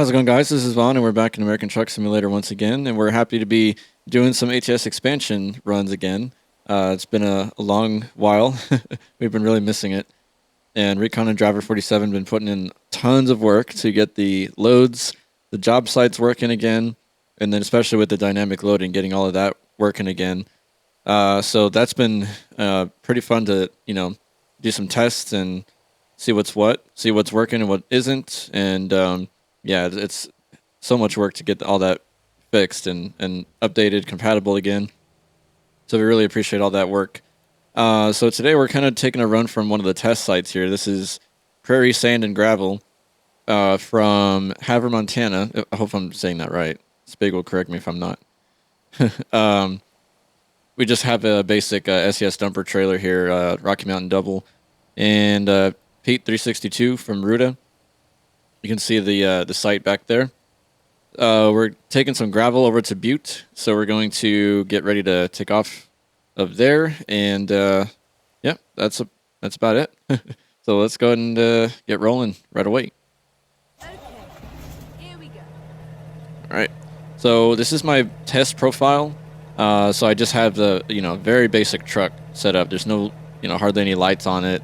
How's it going, guys? This is Vaughn, and we're back in American Truck Simulator once again, and we're happy to be doing some ATS expansion runs again. It's been a long while. We've been really missing it. And Recon and Driver47 been putting in tons of work to get the loads, the job sites working again, and then especially with the dynamic loading, getting all of that working again. So that's been pretty fun to, do some tests and see what's working and what isn't, and yeah, it's so much work to get all that fixed and updated, compatible again. So we really appreciate all that work. So today we're kind of taking a run from one of the test sites here. This is Prairie Sand Gravel from Havre, Montana. I hope I'm saying that right. Spig will correct me if I'm not. We just have a basic SCS dumper trailer here, Rocky Mountain Double, and Pete 362 from Ruda. You can see the site back there. We're taking some gravel over to Butte, so we're going to get ready to take off of there, and yeah, that's about it. So let's go ahead and get rolling right away. Okay, here we go. All right. So this is my test profile. So I just have the very basic truck set up. There's no hardly any lights on it,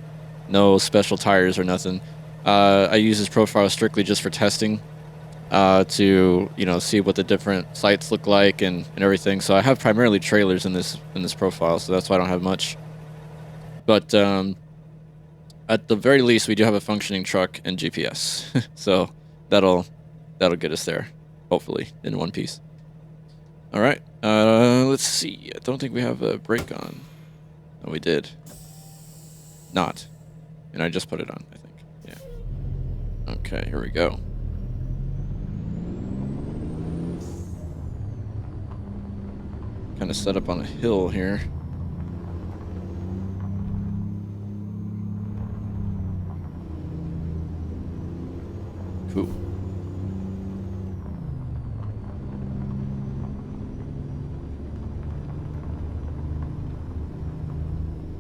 no special tires or nothing. I use this profile strictly just for testing, to see what the different sites look like and everything. So I have primarily trailers in this profile, so that's why I don't have much. But at the very least, we do have a functioning truck and GPS, so that'll get us there, hopefully, in one piece. All right, let's see. I don't think we have a brake on. Oh, we did. Not, and I just put it on, I think. Yeah. Okay, here we go. Kind of set up on a hill here. Cool.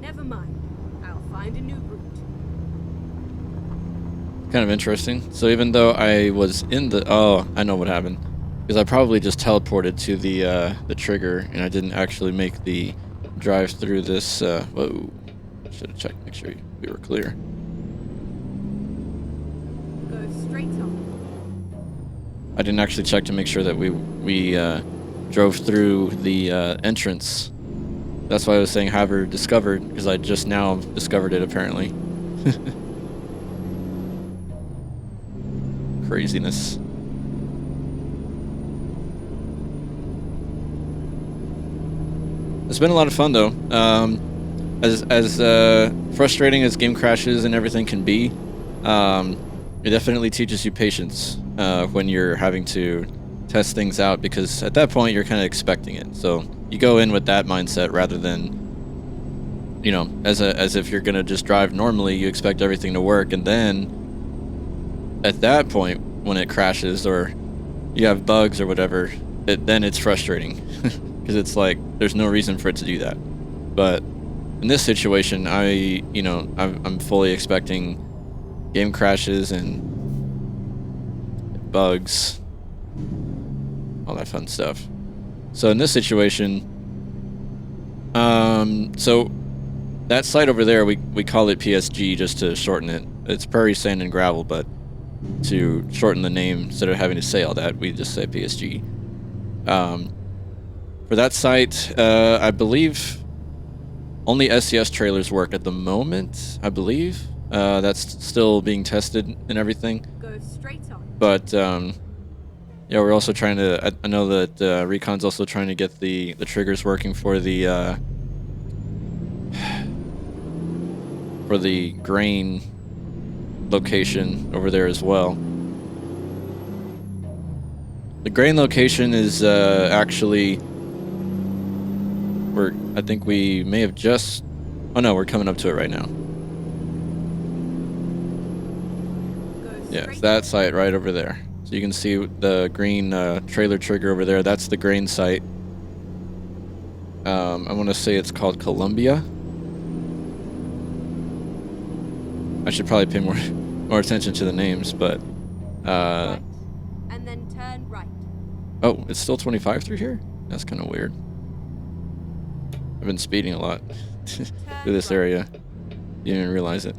Never mind. I'll find a new route. Kind of interesting. So even though I was in the... Oh, I know what happened. Because I probably just teleported to the trigger, and I didn't actually make the drive through this... whoa. Should have checked, make sure we were clear. Go straight on. I didn't actually check to make sure that we drove through the entrance. That's why I was saying Havre discovered, because I just now discovered it, apparently. Craziness. It's been a lot of fun, though. As frustrating as game crashes and everything can be, it definitely teaches you patience when you're having to test things out, because at that point you're kind of expecting it. So you go in with that mindset rather than, as if you're gonna just drive normally. You expect everything to work, and then at that point, when it crashes or you have bugs or whatever, then it's frustrating. Because it's like there's no reason for it to do that. But in this situation, I'm fully expecting game crashes and bugs, all that fun stuff. So in this situation, so that site over there, we call it PSG just to shorten it. It's Prairie Sand Gravel, but to shorten the name, instead of having to say all that, we just say PSG. For that site, I believe only SCS trailers work at the moment, I believe. That's still being tested and everything. Go straight on. But, yeah, we're also trying to... I know that Recon's also trying to get the triggers working for the grain location over there as well. The grain location is actually... I think we may have just... Oh no, we're coming up to it right now. Yeah, it's that site right over there. So you can see the green trailer trigger over there. That's the grain site. I want to say it's called Columbia. I should probably pay more attention to the names, but Right. Oh, it's still 25 through here? That's kind of weird. I've been speeding a lot through this area. Didn't even realize it.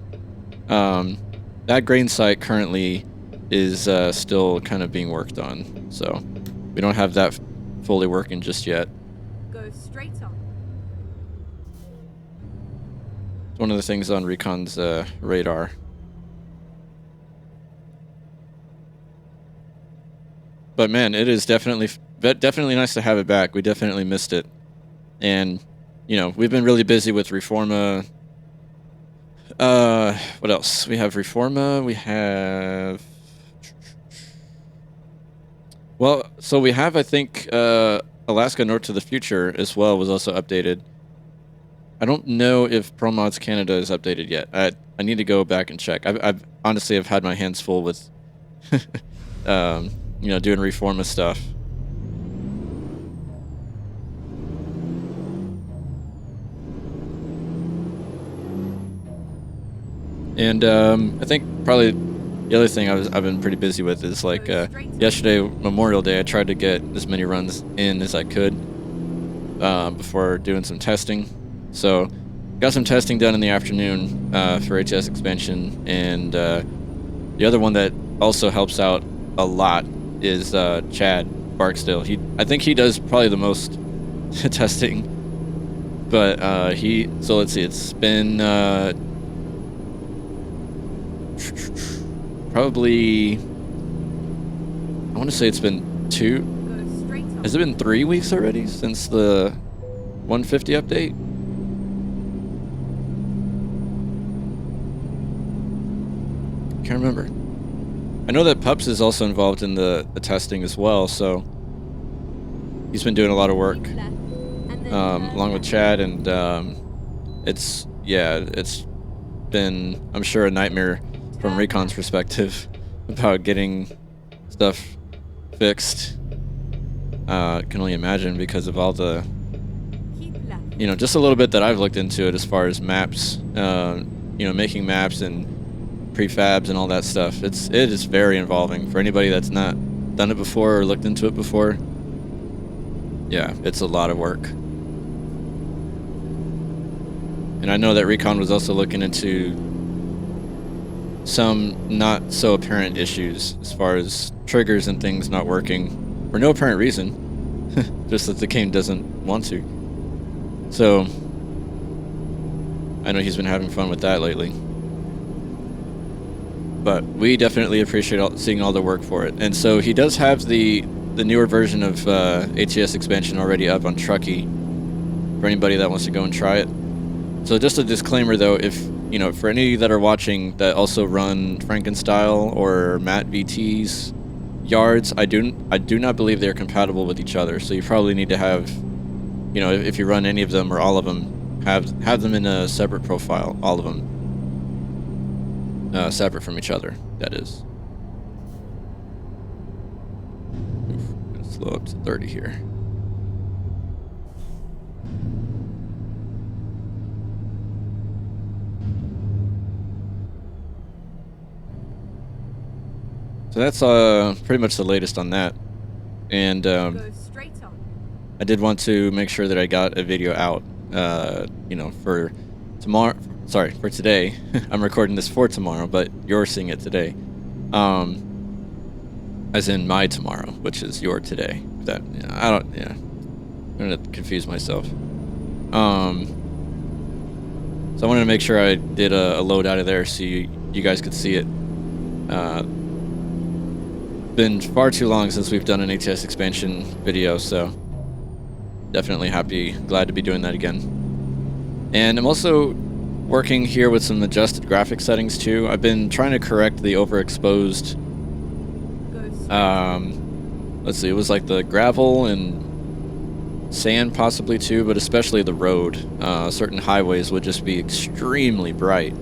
That grain site currently is still kind of being worked on, so we don't have that fully working just yet. Go straight on. It's one of the things on Recon's radar. But man, it is definitely nice to have it back. We definitely missed it. And, you know, we've been really busy with Reforma. What else? We have Reforma. We have... Well, so we have, I think, Alaska North to the Future as well was also updated. I don't know if ProMods Canada is updated yet. I need to go back and check. I've honestly have had my hands full with, you know, doing Reforma stuff. And I think probably the other thing I've been pretty busy with is like yesterday, Memorial Day, I tried to get as many runs in as I could before doing some testing. So got some testing done in the afternoon for ATS Expansion, and the other one that also helps out a lot is Chad Barksdale. I think he does probably the most testing, but so let's see, it's been probably, I want to say it's been has it been 3 weeks already since the 150 update? Can't remember. I know that Pups is also involved in the testing as well, so he's been doing a lot of work along with Chad, and it's been, I'm sure, a nightmare from Recon's perspective about getting stuff fixed. Can only imagine because of all the, you know, just a little bit that I've looked into it as far as maps, you know, making maps and prefabs and all that stuff. It is very involving for anybody that's not done it before or looked into it before. Yeah, it's a lot of work. And I know that Recon was also looking into some not so apparent issues as far as triggers and things not working for no apparent reason, just that the game doesn't want to. So I know he's been having fun with that lately. But we definitely appreciate seeing all the work for it. And so he does have the newer version of ATS Expansion already up on Truckee for anybody that wants to go and try it. So just a disclaimer though, if, you know, for any that are watching that also run Frankenstyle or Matt VT's yards, I do not believe they're compatible with each other. So you probably need to have, you know, if you run any of them or all of them, have them in a separate profile, all of them. Separate from each other, that is. Oof, gonna slow up to 30 here. So that's pretty much the latest on that. And Go straight on. I did want to make sure that I got a video out, you know, for tomorrow. Sorry, for today. I'm recording this for tomorrow, but you're seeing it today. As in my tomorrow, which is your today. That, you know, I'm gonna confuse myself. So I wanted to make sure I did a load out of there so you guys could see it. Been far too long since we've done an ATS expansion video, so definitely glad to be doing that again. And I'm also working here with some adjusted graphic settings too. I've been trying to correct the overexposed, let's see, it was like the gravel and sand possibly too, but especially the road. Certain highways would just be extremely bright.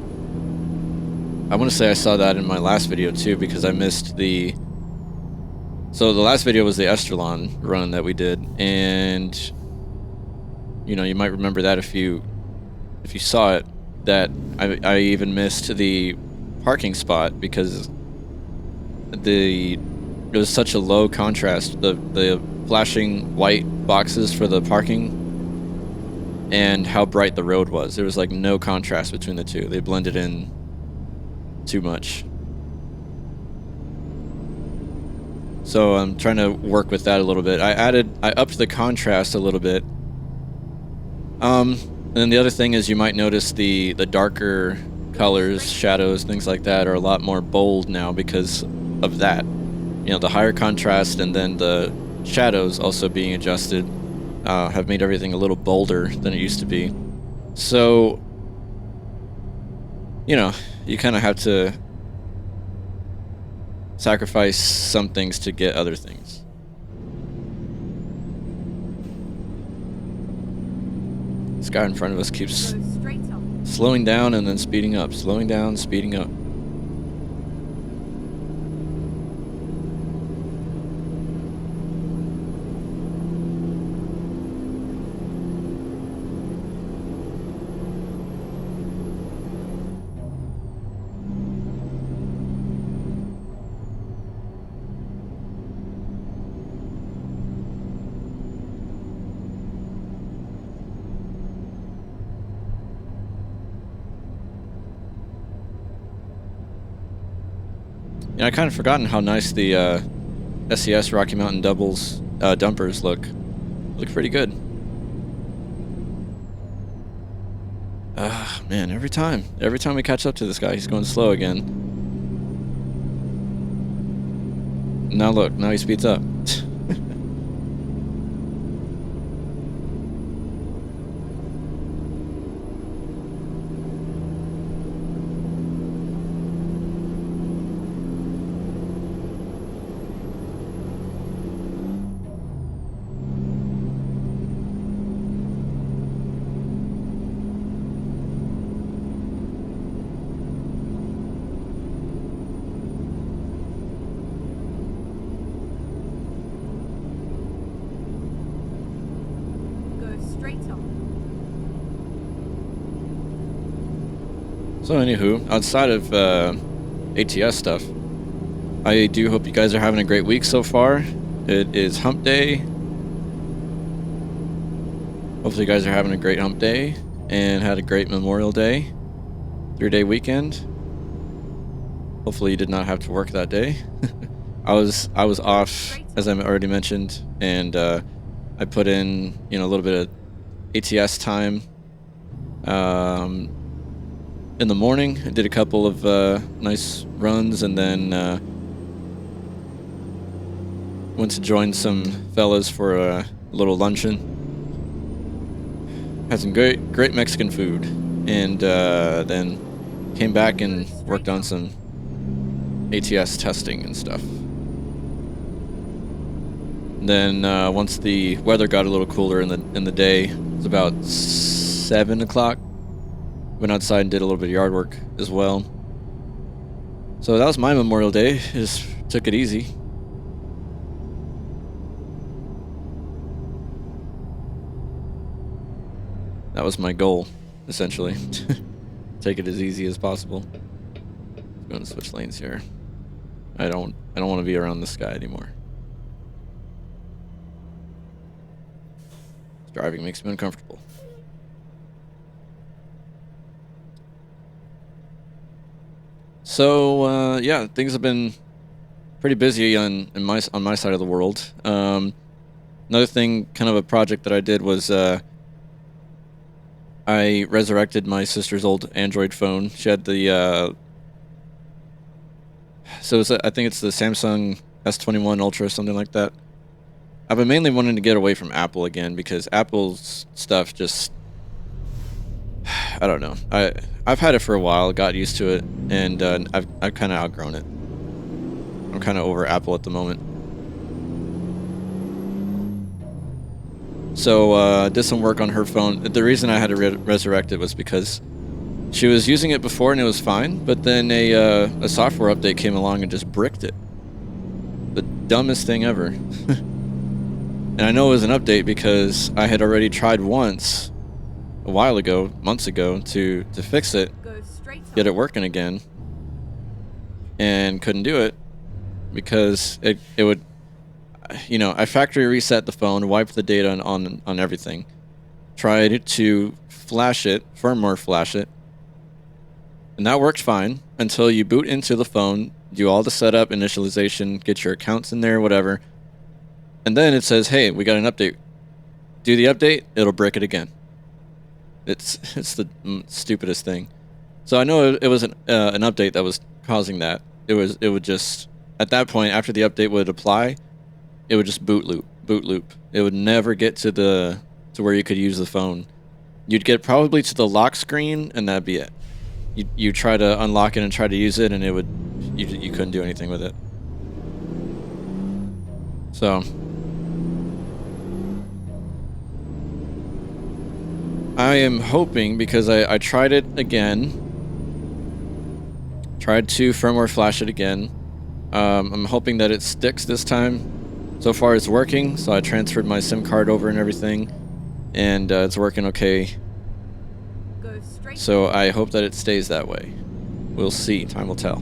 I want to say I saw that in my last video too, because I missed so the last video was the Esterlon run that we did, and you know, you might remember that if you saw it, that I even missed the parking spot because it was such a low contrast. The flashing white boxes for the parking and how bright the road was. There was like no contrast between the two. They blended in too much. So I'm trying to work with that a little bit. I upped the contrast a little bit. And then the other thing is you might notice the darker colors, shadows, things like that are a lot more bold now because of that. You know, the higher contrast and then the shadows also being adjusted have made everything a little bolder than it used to be. So, you know, you kind of have to sacrifice some things to get other things. This guy in front of us keeps Go straight on. slowing down and then speeding up, slowing down, speeding up. Yeah, I kind of forgotten how nice the SCS Rocky Mountain doubles dumpers look. Look pretty good. Ah, man, every time we catch up to this guy, he's going slow again. Now look, now he speeds up. Go straight on. So anywho, outside of ATS stuff, I do hope you guys are having a great week so far. It is hump day. Hopefully you guys are having a great hump day and had a great Memorial Day, 3-day weekend. Hopefully you did not have to work that day. I was off, as I already mentioned, and I put in, you know, a little bit of ATS time in the morning. I did a couple of nice runs, and then went to join some fellas for a little luncheon. Had some great Mexican food, and then came back and worked on some ATS testing and stuff. And then once the weather got a little cooler in the day, it was about 7 o'clock. Went outside and did a little bit of yard work as well. So that was my Memorial Day. Just took it easy. That was my goal, essentially. Take it as easy as possible. I'm going to switch lanes here. I don't want to be around this guy anymore. Driving makes me uncomfortable. So yeah, things have been pretty busy on my side of the world. Another thing, kind of a project that I did was I resurrected my sister's old Android phone. She had the so I think it's the Samsung S21 Ultra, something like that. I've been mainly wanting to get away from Apple again because Apple's stuff just, I don't know. I've had it for a while, got used to it, and I've kind of outgrown it. I'm kind of over Apple at the moment. So did some work on her phone. The reason I had to resurrect it was because she was using it before and it was fine, but then a software update came along and just bricked it. The dumbest thing ever. And I know it was an update because I had already tried once a while ago, months ago, to fix it, Go straight on. get it working again, and couldn't do it because it would. you know, I factory reset the phone, wiped the data on everything, tried to flash it, firmware flash it, and that worked fine until you boot into the phone, do all the setup, initialization, get your accounts in there, whatever, and then it says, "Hey, we got an update." Do the update, it'll break it again. It's the stupidest thing. So I know it was an update that was causing that. It would just, at that point, after the update would apply, it would just boot loop. It would never get to where you could use the phone. You'd get probably to the lock screen, and that'd be it. You try to unlock it and try to use it, and you couldn't do anything with it. So I am hoping, because I tried it again, tried to firmware flash it again. I'm hoping that it sticks this time. So far it's working, so I transferred my SIM card over and everything, and it's working okay. Go straight. So I hope that it stays that way. We'll see. Time will tell.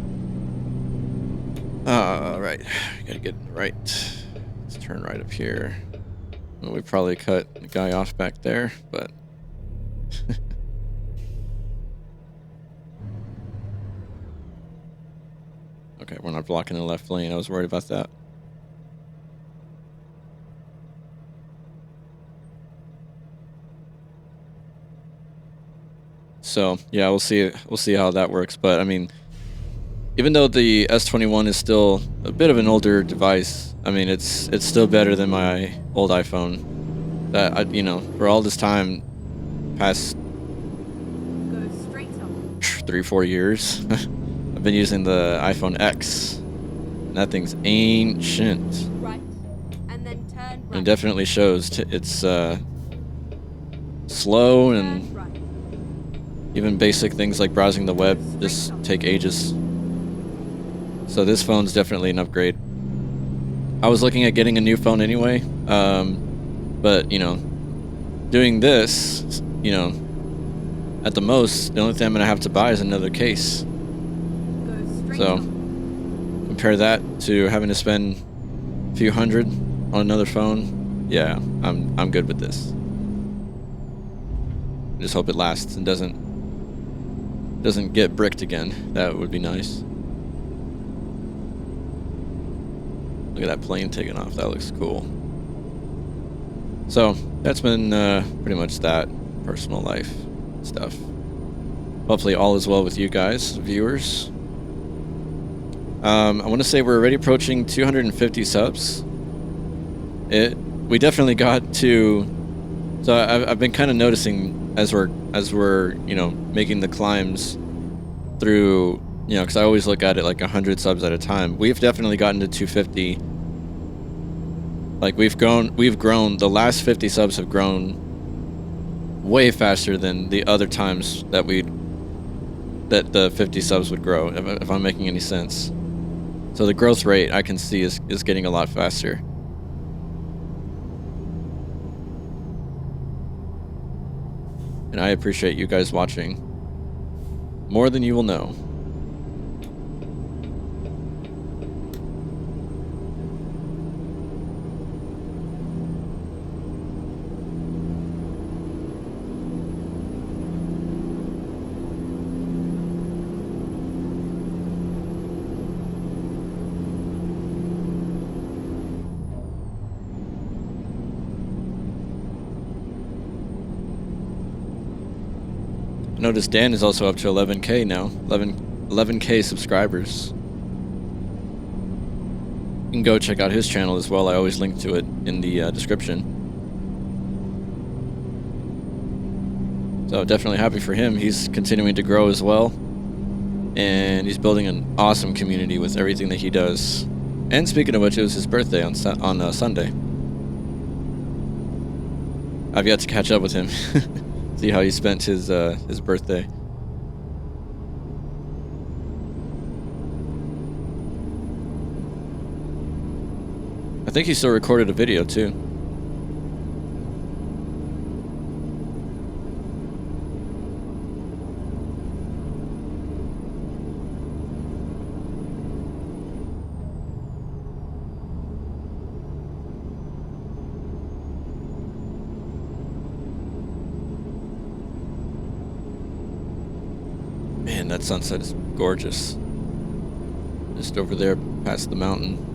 Right. Gotta get right. Let's turn right up here. Well, we probably cut the guy off back there, but... Okay, we're not blocking the left lane. I was worried about that. So yeah, we'll see how that works. But I mean, even though the S21 is still a bit of an older device, I mean it's still better than my old iPhone. That you know, for all this time, past Go straight up. 3-4 years, I've been using the iPhone X. And that thing's ancient. Right. And then turn right. It definitely shows. It's slow, and Turn right. even basic things like browsing the web just take ages. So this phone's definitely an upgrade. I was looking at getting a new phone anyway, but you know, doing this, you know, at the most, the only thing I'm gonna have to buy is another case. Go straight So up. compare that to having to spend a few hundred on another phone. Yeah, I'm good with this. Just hope it lasts and doesn't get bricked again. That would be nice. Look at that plane taking off. That looks cool. So that's been pretty much that personal life stuff. Hopefully all is well with you guys, viewers. I want to say we're already approaching 250 subs. We definitely got to. So I've been kind of noticing as we're you know, making the climbs through, you know, because I always look at it like 100 subs at a time. We've definitely gotten to 250. Like we've grown. The last 50 subs have grown way faster than the other times that the 50 subs would grow, if I'm making any sense. So the growth rate I can see is getting a lot faster. And I appreciate you guys watching more than you will know. I noticed Dan is also up to 11K now. 11K subscribers. You can go check out his channel as well. I always link to it in the description. So definitely happy for him. He's continuing to grow as well. And he's building an awesome community with everything that he does. And speaking of which, it was his birthday on Sunday. I've yet to catch up with him. See how he spent his birthday. I think he still recorded a video too. that sunset is gorgeous. Just over there past the mountain.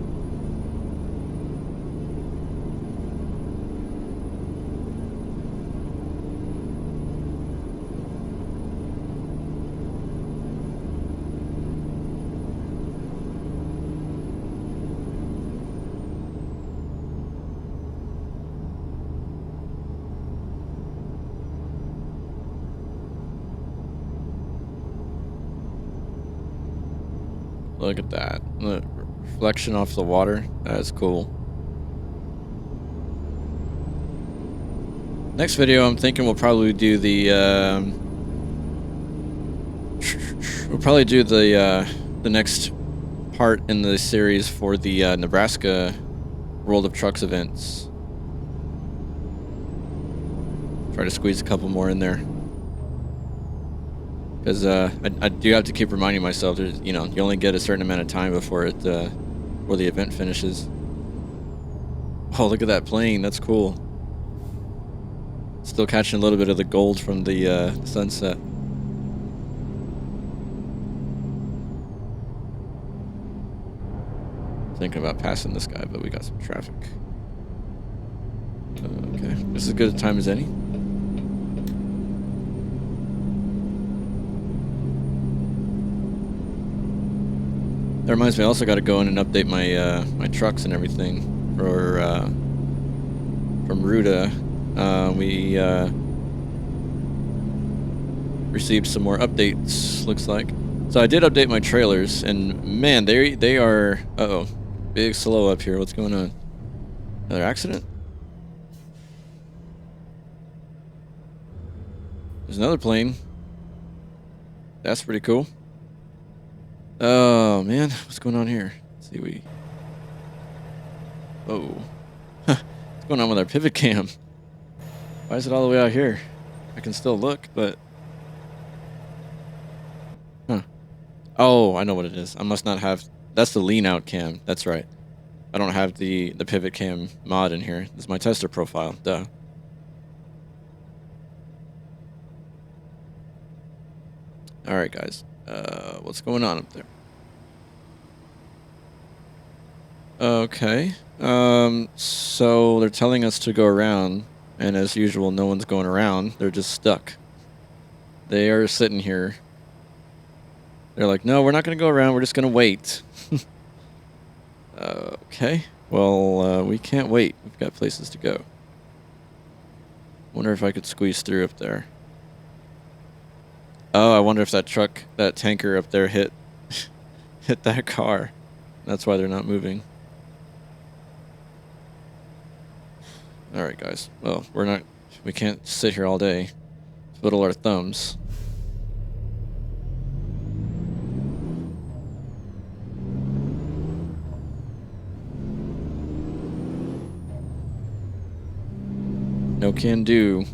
Look at that. The reflection off the water. That's cool. Next video, I'm thinking we'll probably do the next part in the series for the Nebraska World of Trucks events. Try to squeeze a couple more in there. Because I do have to keep reminding myself, there's, you know, you only get a certain amount of time before it, before the event finishes. Oh, look at that plane. That's cool. Still catching a little bit of the gold from the sunset. Thinking about passing this guy, but we got some traffic. Okay, this is as good a time as any. That reminds me, I also got to go in and update my my trucks and everything for from Ruda. We received some more updates, looks like. So I did update my trailers, and man, they are big slow up here. What's going on? Another accident? There's another plane. That's pretty cool. Oh man, what's going on here? Let's see, oh, what's going on with our pivot cam? Why is it all the way out here? I can still look, but oh, I know what it is. I must not have. That's the lean out cam. That's right. I don't have the pivot cam mod in here. This is my tester profile. Duh. All right, guys. What's going on up there? Okay. So they're telling us to go around, and as usual, no one's going around. They're just stuck. They are sitting here. They're like, no, we're not going to go around. We're just going to wait. Okay. Well, we can't wait. We've got places to go. Wonder if I could squeeze through up there. Oh, I wonder if that truck, that tanker up there hit that car. That's why they're not moving. All right, guys. Well, we can't sit here all day. Twiddle our thumbs. No can do.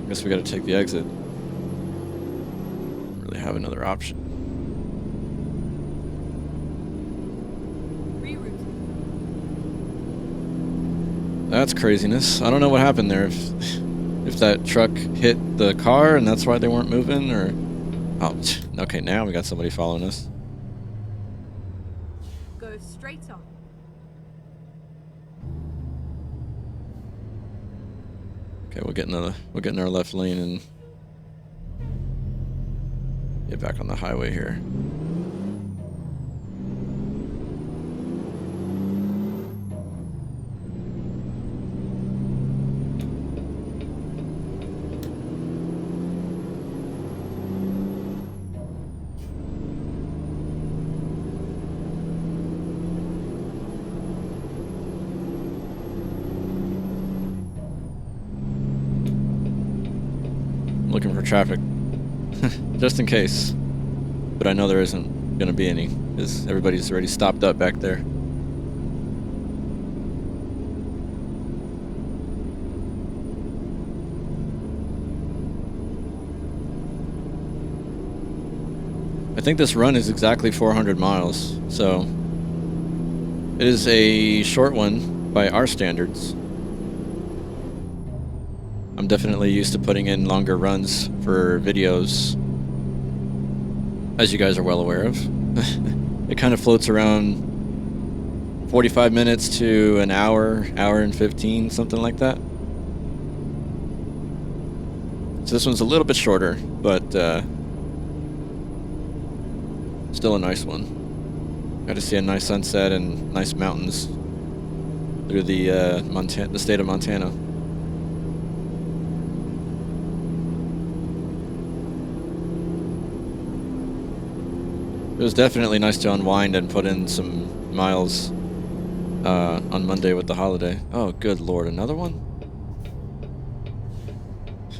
Guess we gotta take the exit. Don't really have another option. Reroute. That's craziness. I don't know what happened there. If that truck hit the car and that's why they weren't moving, or... Oh, okay, now we got somebody following us. Go straight on. Okay, we'll get in our left lane and get back on the highway here. Looking for traffic, just in case. But I know there isn't going to be any, because everybody's already stopped up back there. I think this run is exactly 400 miles, so it is a short one by our standards. I'm definitely used to putting in longer runs for videos, as you guys are well aware of. It kind of floats around 45 minutes to an hour, hour and 15, something like that. So this one's a little bit shorter, but still a nice one. Got to see a nice sunset and nice mountains through the state of Montana. It was definitely nice to unwind and put in some miles on Monday with the holiday. Oh, good Lord, another one?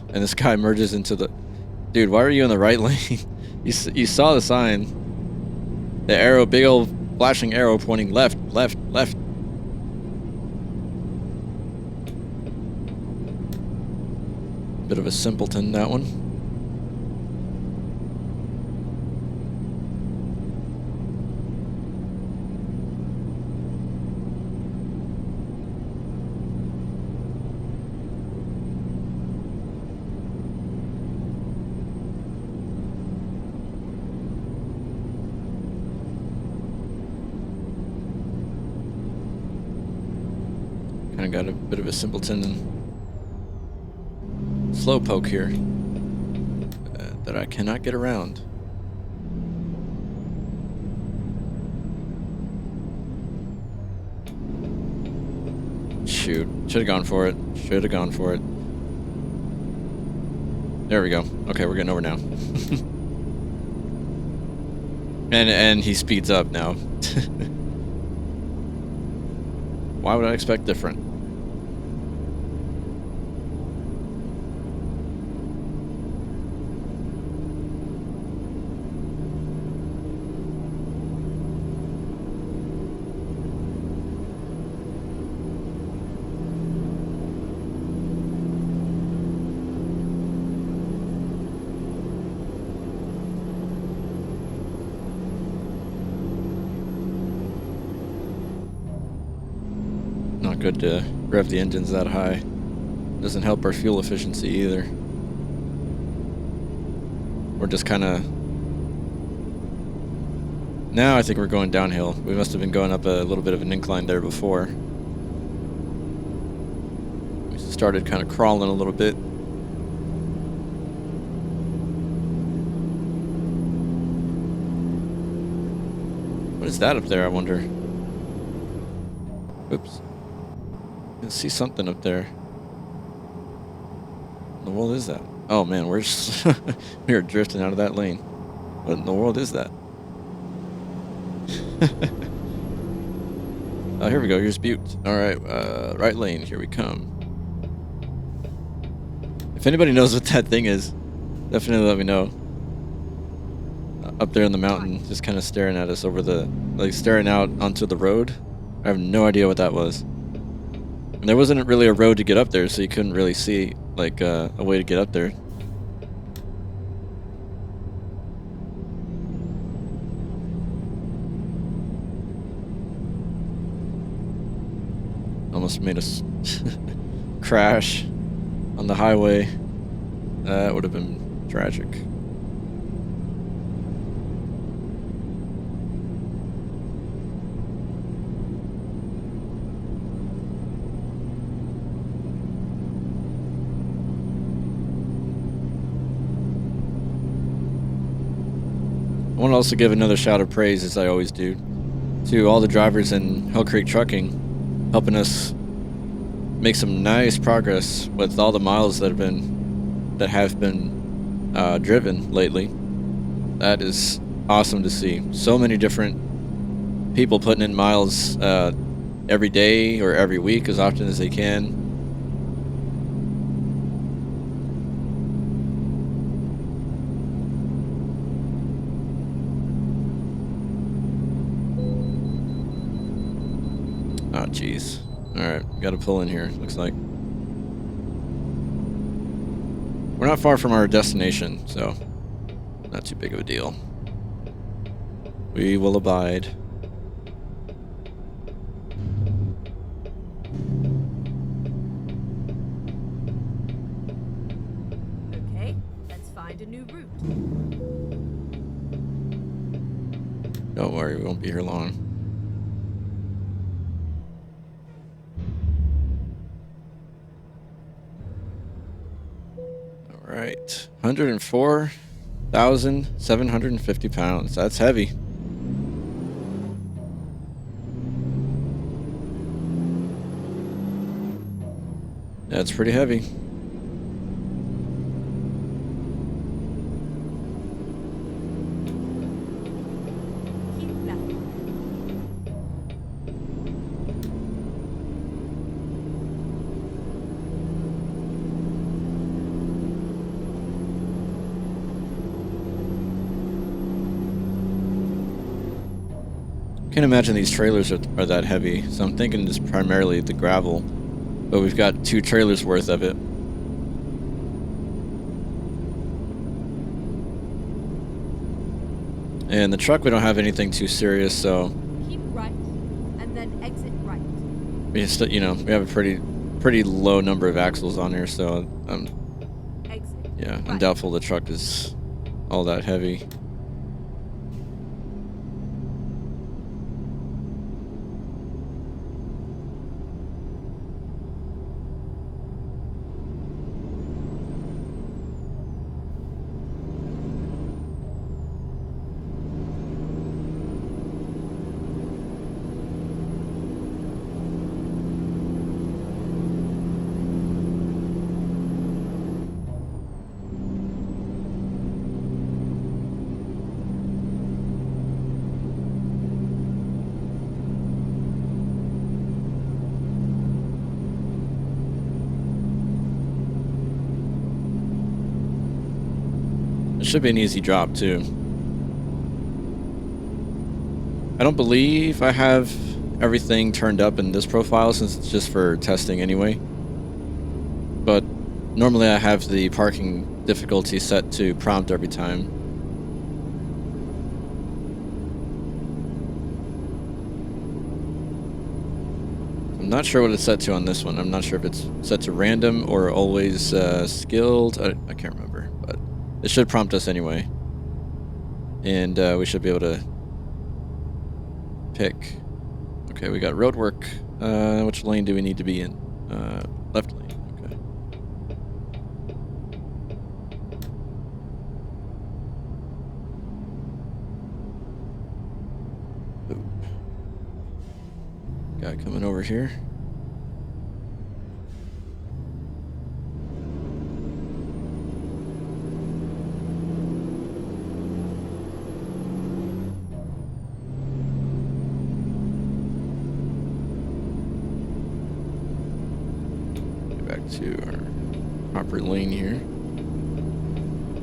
And this guy merges into the... Dude, why are you in the right lane? You saw the sign. The arrow, big old flashing arrow pointing left, left, left. Bit of a simpleton, that one. Kind of got a bit of a simpleton slow poke here that I cannot get around. Shoot, should have gone for it. Should have gone for it. There we go. Okay, we're getting over now. and he speeds up now. Why would I expect different? Not good to rev the engines that high. Doesn't help our fuel efficiency either. We're just kind of... Now I think we're going downhill. We must have been going up a little bit of an incline there before. We started kind of crawling a little bit. What is that up there, I wonder? Oops. I can see something up there. What in the world is that? Oh man, we're just we are drifting out of that lane. What in the world is that? Oh, here we go. Here's Butte. All right, right lane. Here we come. If anybody knows what that thing is, definitely let me know. Up there in the mountain, just kind of staring at us over the, like staring out onto the road. I have no idea what that was. And there wasn't really a road to get up there, so you couldn't really see like a way to get up there. Almost made us crash on the highway. That would have been tragic. I want to also give another shout of praise, as I always do, to all the drivers in Hell Creek Trucking, helping us make some nice progress with all the miles that have been driven lately. That is awesome to see. So many different people putting in miles every day or every week, as often as they can. Oh, jeez. Alright, got to pull in here, looks like. We're not far from our destination, so not too big of a deal. We will abide. Okay, let's find a new route. Don't worry, we won't be here long. All right, 104,750 pounds. That's heavy. That's pretty heavy. Keep left. Can't imagine these trailers are that heavy, so I'm thinking it's primarily the gravel, but we've got 2 trailers worth of it. And the truck, we don't have anything too serious, so Keep right, and then exit right. we just, you know, we have a pretty low number of axles on here, so Exit. yeah, I'm right. doubtful the truck is all that heavy. It should be an easy drop too. I don't believe I have everything turned up in this profile since it's just for testing anyway. But normally I have the parking difficulty set to prompt every time. I'm not sure what it's set to on this one. I'm not sure if it's set to random or always skilled. I can't remember, but it should prompt us anyway. And we should be able to pick. Okay, we got road work. Which lane do we need to be in? Left lane. Okay. Ooh. Guy coming over here. To our proper lane here.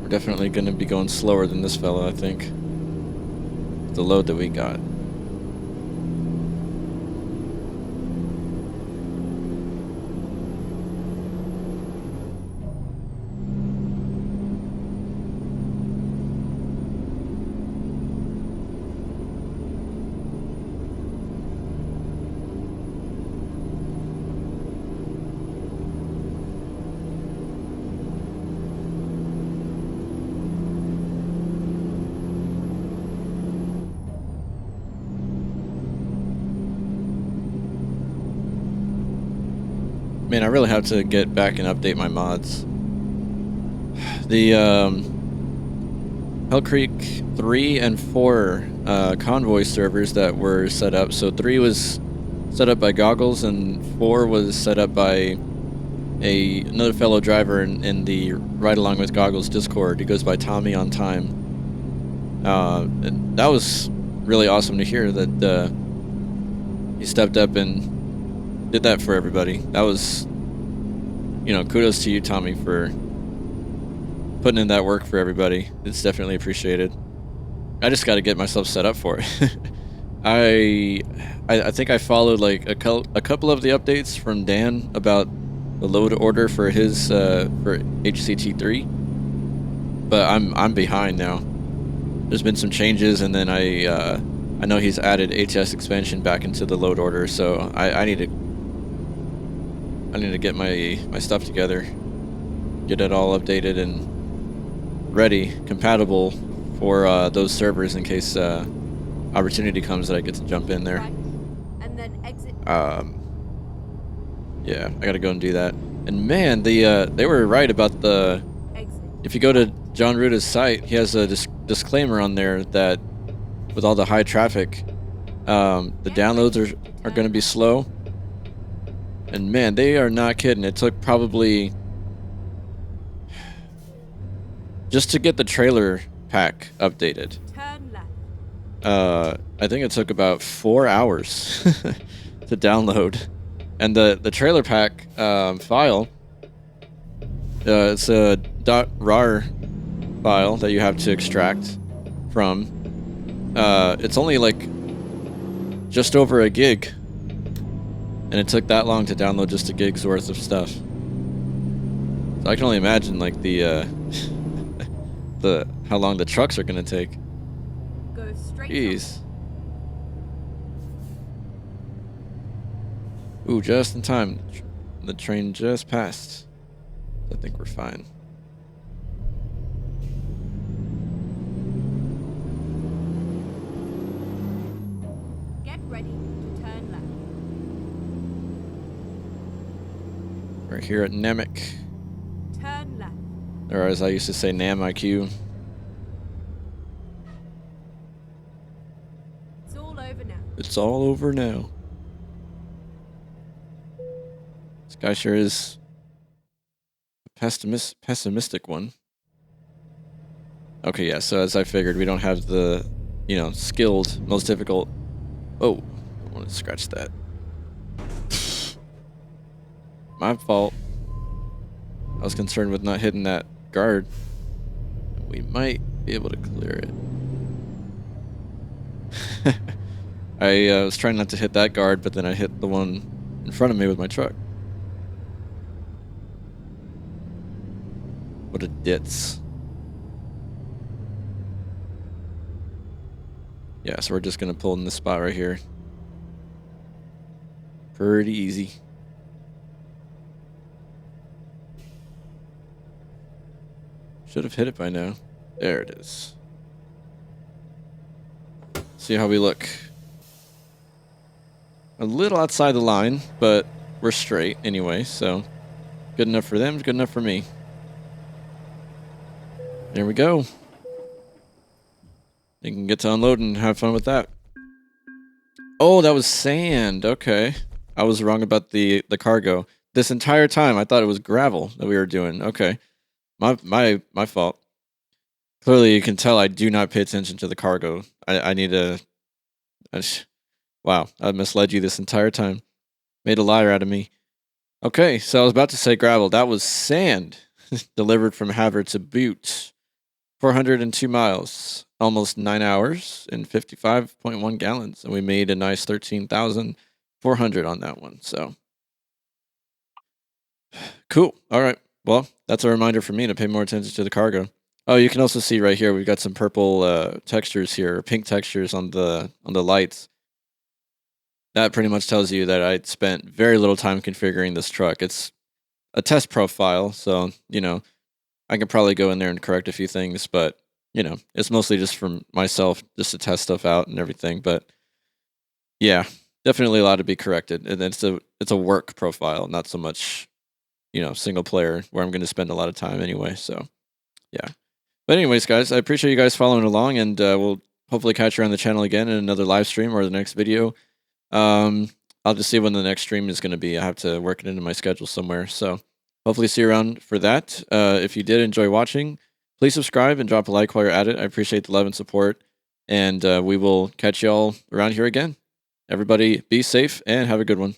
We're definitely going to be going slower than this fella, I think. The load that we got. Man, I really have to get back and update my mods. The Hell Creek 3 and 4 convoy servers that were set up. So 3 was set up by Goggles and 4 was set up by another fellow driver in the Ride Along with Goggles Discord. He goes by Tommy on Time. And that was really awesome to hear that he stepped up and did that for everybody. That was, you know, kudos to you, Tommy, for putting in that work for everybody. It's definitely appreciated. I just got to get myself set up for it. I think I followed like a couple of the updates from Dan about the load order for his for HCT3, but I'm behind now. there's been some changes, and then I know he's added ATS expansion back into the load order, so I need to get my stuff together, get it all updated and ready, compatible for those servers in case opportunity comes that I get to jump in there. Right. And then exit. Yeah, I gotta go and do that. And man, they were right about the. Exit. If you go to John Ruda's site, he has a disclaimer on there that with all the high traffic, the downloads are going to be slow. And man, they are not kidding. It took probably just to get the trailer pack updated. Turn left. I think it took about 4 hours to download, and the trailer pack file. It's a .rar file that you have to extract from. It's only like just over a gig, and it took that long to download just a gig's worth of stuff. So I can only imagine like the how long the trucks are gonna take. Go straight. Jeez. Ooh, just in time. The train just passed. I think we're fine. Get ready to turn left. We're here at NAMIQ, Turn left. or as I used to say, NAMIQ. It's all over now. It's all over now. This guy sure is a pessimistic one. Okay, yeah, so as I figured, we don't have the, skilled, most difficult... Oh, I want to scratch that. My fault. I was concerned with not hitting that guard. We might be able to clear it. I was trying not to hit that guard, but then I hit the one in front of me with my truck. What a ditz. Yeah, so we're just going to pull in this spot right here. Pretty easy. Should have hit it by now. There it is. See how we look. A little outside the line, but we're straight anyway, so good enough for them, good enough for me. There we go. You can get to unload and have fun with that. Oh, that was sand. Okay. I was wrong about the cargo. This entire time I thought it was gravel that we were doing. Okay. My fault. Clearly you can tell I do not pay attention to the cargo. I need to... Wow, I misled you this entire time. Made a liar out of me. Okay, so I was about to say gravel. That was sand. Delivered from Havre to Butte. 402 miles. Almost 9 hours and 55.1 gallons. And we made a nice 13,400 on that one. So, cool. All right. Well, that's a reminder for me to pay more attention to the cargo. Oh, you can also see right here, we've got some purple textures here, pink textures on the lights. That pretty much tells you that I spent very little time configuring this truck. It's a test profile, so, I can probably go in there and correct a few things, but, it's mostly just from myself, just to test stuff out and everything. But, yeah, definitely a lot to be corrected. And it's a work profile, not so much, single player, where I'm going to spend a lot of time anyway, so, yeah. But anyways, guys, I appreciate you guys following along, and we'll hopefully catch you on the channel again in another live stream or the next video. I'll just see when the next stream is going to be. I have to work it into my schedule somewhere, so hopefully see you around for that. If you did enjoy watching, please subscribe and drop a like while you're at it. I appreciate the love and support, and we will catch y'all around here again. Everybody be safe and have a good one.